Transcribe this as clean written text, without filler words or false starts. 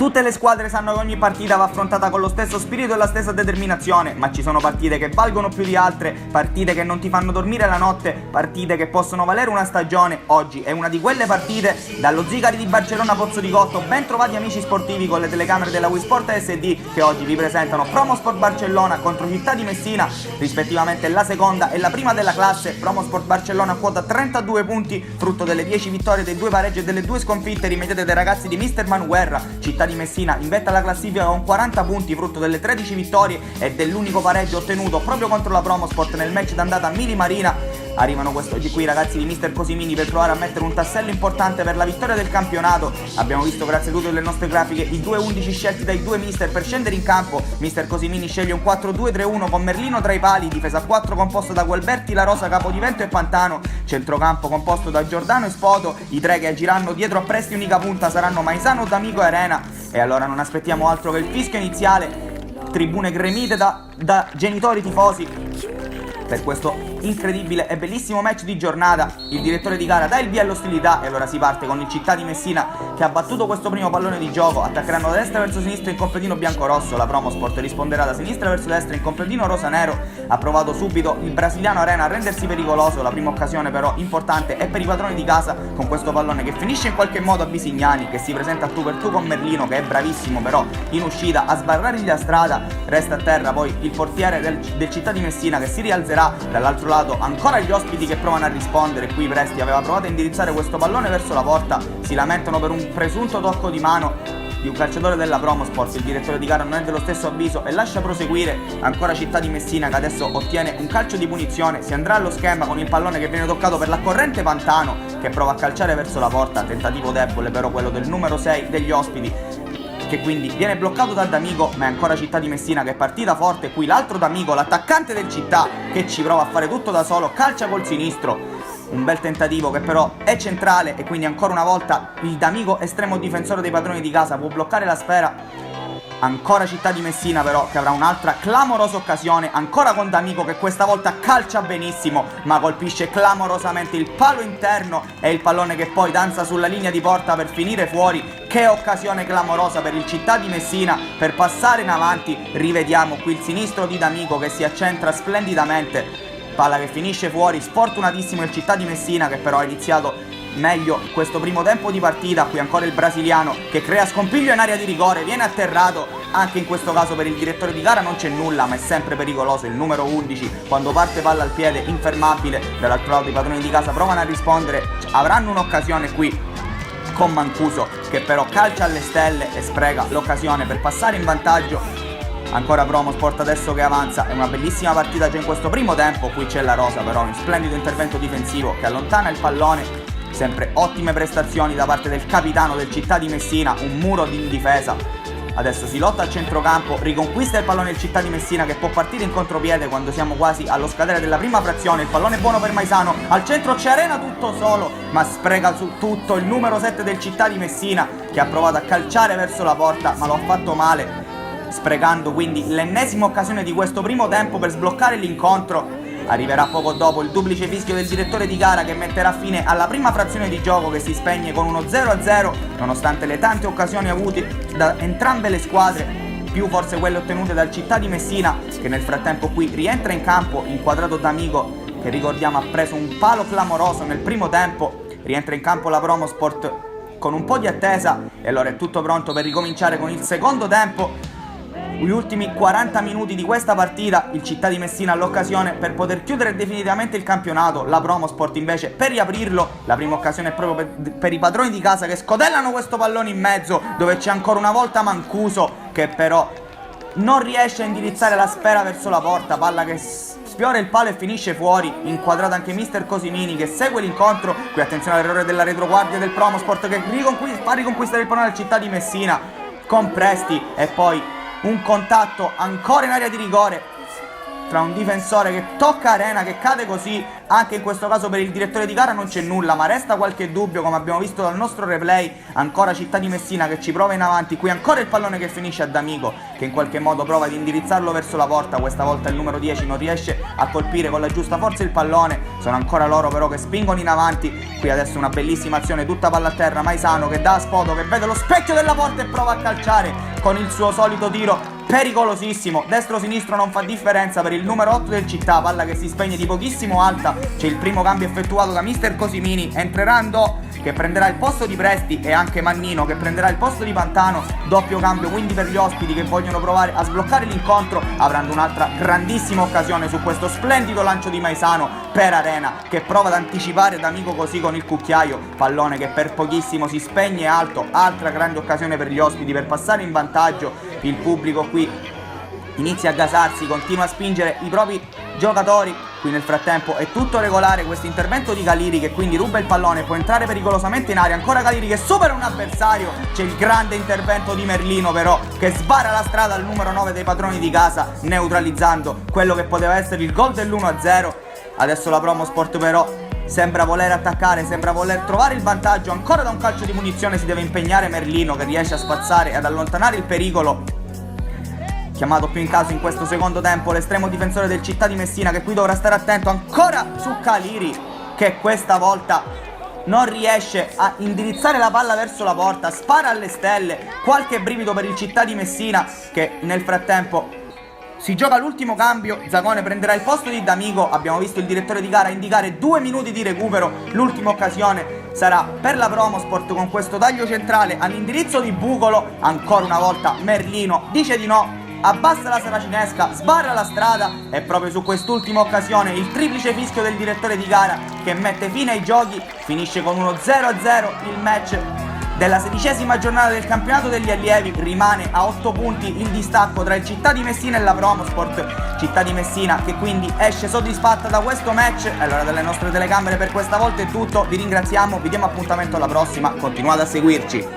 Tutte le squadre sanno che ogni partita va affrontata con lo stesso spirito e la stessa determinazione, ma ci sono partite che valgono più di altre, partite che non ti fanno dormire la notte, partite che possono valere una stagione. Oggi è una di quelle partite. Dallo Zicari di Barcellona Pozzo di Gotto, ben trovati amici sportivi con le telecamere della Wii Sport SD, che oggi vi presentano Promosport Barcellona contro Città di Messina, rispettivamente la seconda e la prima della classe. Promosport Barcellona quota 32 punti, frutto delle 10 vittorie, dei 2 pareggi e delle 2 sconfitte rimediate dai ragazzi di Mister Manuguerra. Città di Messina in vetta alla classifica con 40 punti, frutto delle 13 vittorie e dell'unico pareggio ottenuto proprio contro la Promosport nel match d'andata a Mili Marina. Arrivano quest'oggi qui i ragazzi di Mister Cosimini per provare a mettere un tassello importante per la vittoria del campionato. Abbiamo visto, grazie a tutte le nostre grafiche, i due 11 scelti dai due mister per scendere in campo. Mister Cosimini sceglie un 4-2-3-1 con Merlino tra i pali, difesa a 4 composto da Gualberti, La Rosa, Capodivento e Pantano, centrocampo composto da Giordano e Spoto. I tre che agiranno dietro a Presti unica punta saranno Maisano, D'Amico e Arena. E allora non aspettiamo altro che il fischio iniziale, tribune gremite da genitori tifosi per questo incredibile e bellissimo match di giornata. Il direttore di gara dà il via all'ostilità e allora si parte con il Città di Messina che ha battuto questo primo pallone di gioco, attaccheranno da destra verso sinistra in completino bianco-rosso. La Promosport risponderà da sinistra verso destra in completino rosa-nero. Ha provato subito il brasiliano Arena a rendersi pericoloso. La prima occasione però importante è per i padroni di casa con questo pallone che finisce in qualche modo a Bisignani, che si presenta a tu per tu con Merlino, che è bravissimo però in uscita a sbarrargli la strada. Resta a terra poi il portiere del Città di Messina che si rialzerà. Dall'altro lato ancora gli ospiti che provano a rispondere. Qui Presti aveva provato a indirizzare questo pallone verso la porta, si lamentano per un presunto tocco di mano di un calciatore della Promosport. Il direttore di gara non è dello stesso avviso e lascia proseguire. Ancora Città di Messina che adesso ottiene un calcio di punizione. Si andrà allo schema con il pallone che viene toccato per la corrente Pantano, che prova a calciare verso la porta. Tentativo debole però quello del numero 6 degli ospiti, che quindi viene bloccato da D'Amico, ma è ancora Città di Messina che è partita forte. Qui l'altro D'Amico, l'attaccante del Città, che ci prova a fare tutto da solo, calcia col sinistro. Un bel tentativo che però è centrale e quindi ancora una volta il D'Amico, estremo difensore dei padroni di casa, può bloccare la sfera. Ancora Città di Messina però che avrà un'altra clamorosa occasione, ancora con D'Amico che questa volta calcia benissimo ma colpisce clamorosamente il palo interno e il pallone che poi danza sulla linea di porta per finire fuori. Che occasione clamorosa per il Città di Messina per passare in avanti. Rivediamo qui il sinistro di D'Amico che si accentra splendidamente, palla che finisce fuori. Sfortunatissimo il Città di Messina che però ha iniziato meglio questo primo tempo di partita. Qui ancora il brasiliano che crea scompiglio in area di rigore, viene atterrato. Anche in questo caso per il direttore di gara non c'è nulla, ma è sempre pericoloso il numero 11 quando parte palla al piede, infermabile. Dall'altro lato i padroni di casa provano a rispondere, avranno un'occasione qui con Mancuso che però calcia alle stelle e spreca l'occasione per passare in vantaggio. Ancora Promosport adesso che avanza, è una bellissima partita già in questo primo tempo. Qui c'è La Rosa però, un splendido intervento difensivo che allontana il pallone. Sempre ottime prestazioni da parte del capitano del Città di Messina, un muro di difesa. Adesso si lotta al centrocampo, riconquista il pallone il Città di Messina che può partire in contropiede quando siamo quasi allo scadere della prima frazione. Il pallone è buono per Maisano, al centro c'è Arena tutto solo, ma spreca su tutto il numero 7 del Città di Messina che ha provato a calciare verso la porta ma lo ha fatto male, sprecando quindi l'ennesima occasione di questo primo tempo per sbloccare l'incontro. Arriverà poco dopo il duplice fischio del direttore di gara che metterà fine alla prima frazione di gioco che si spegne con uno 0-0 nonostante le tante occasioni avute da entrambe le squadre, più forse quelle ottenute dal Città di Messina che nel frattempo qui rientra in campo inquadrato D'Amico che ricordiamo ha preso un palo clamoroso nel primo tempo. Rientra in campo la Promosport con un po' di attesa e allora è tutto pronto per ricominciare con il secondo tempo. Gli ultimi 40 minuti di questa partita, il Città di Messina ha l'occasione per poter chiudere definitivamente il campionato. La Promosport invece per riaprirlo. La prima occasione è proprio per i padroni di casa che scodellano questo pallone in mezzo, dove c'è ancora una volta Mancuso che però non riesce a indirizzare la sfera verso la porta. Palla che sfiora il palo e finisce fuori. Inquadrato anche Mister Cosimini che segue l'incontro. Qui attenzione all'errore della retroguardia del Promosport che fa riconquistare il pallone al Città di Messina con Presti e poi un contatto ancora in area di rigore tra un difensore che tocca Arena che cade così Anche in questo caso per il direttore di gara non c'è nulla, ma resta qualche dubbio, come abbiamo visto dal nostro replay. Ancora Città di Messina che ci prova in avanti, qui ancora il pallone che finisce a D'Amico, che in qualche modo prova ad indirizzarlo verso la porta. Questa volta il numero 10 non riesce a colpire con la giusta forza il pallone. Sono ancora loro però che spingono in avanti. Qui adesso una bellissima azione, tutta palla a terra, Maisano che dà a Spoto, che vede lo specchio della porta e prova a calciare con il suo solito tiro pericolosissimo. Destro-sinistro non fa differenza per il numero 8 del Città, palla che si spegne di pochissimo alta. C'è il primo cambio effettuato da mister Cosimini, entrerà Andò che prenderà il posto di Presti e anche Mannino che prenderà il posto di Pantano. Doppio cambio quindi per gli ospiti che vogliono provare a sbloccare l'incontro. Avranno un'altra grandissima occasione su questo splendido lancio di Maisano per Arena, che prova ad anticipare D'Amico così con il cucchiaio, pallone che per pochissimo si spegne alto. Altra grande occasione per gli ospiti per passare in vantaggio. Il pubblico qui inizia a gasarsi, continua a spingere i propri giocatori. Qui nel frattempo è tutto regolare questo intervento di Caliri, che quindi ruba il pallone, può entrare pericolosamente in aria. Ancora Caliri che supera un avversario. C'è il grande intervento di Merlino però, che sbarra la strada al numero 9 dei padroni di casa, neutralizzando quello che poteva essere il gol dell'1-0. Adesso la Promosport però sembra voler attaccare, sembra voler trovare il vantaggio. Ancora da un calcio di punizione si deve impegnare Merlino, che riesce a spazzare e ad allontanare il pericolo. Chiamato più in caso in questo secondo tempo l'estremo difensore del Città di Messina, che qui dovrà stare attento ancora su Caliri, che questa volta non riesce a indirizzare la palla verso la porta, spara alle stelle. Qualche brivido per il Città di Messina, che nel frattempo si gioca l'ultimo cambio. Zacone prenderà il posto di D'Amico. Abbiamo visto il direttore di gara indicare 2 minuti di recupero. L'ultima occasione sarà per la Promosport con questo taglio centrale all'indirizzo di Bucolo. Ancora una volta Merlino dice di no, abbassa la saracinesca, sbarra la strada, e proprio su quest'ultima occasione il triplice fischio del direttore di gara che mette fine ai giochi. Finisce con uno 0-0 il match della 16ª giornata del campionato degli allievi. Rimane a 8 punti il distacco tra il Città di Messina e la Promosport. Città di Messina che quindi esce soddisfatta da questo match. Allora, dalle nostre telecamere per questa volta è tutto, vi ringraziamo, vi diamo appuntamento alla prossima, continuate a seguirci.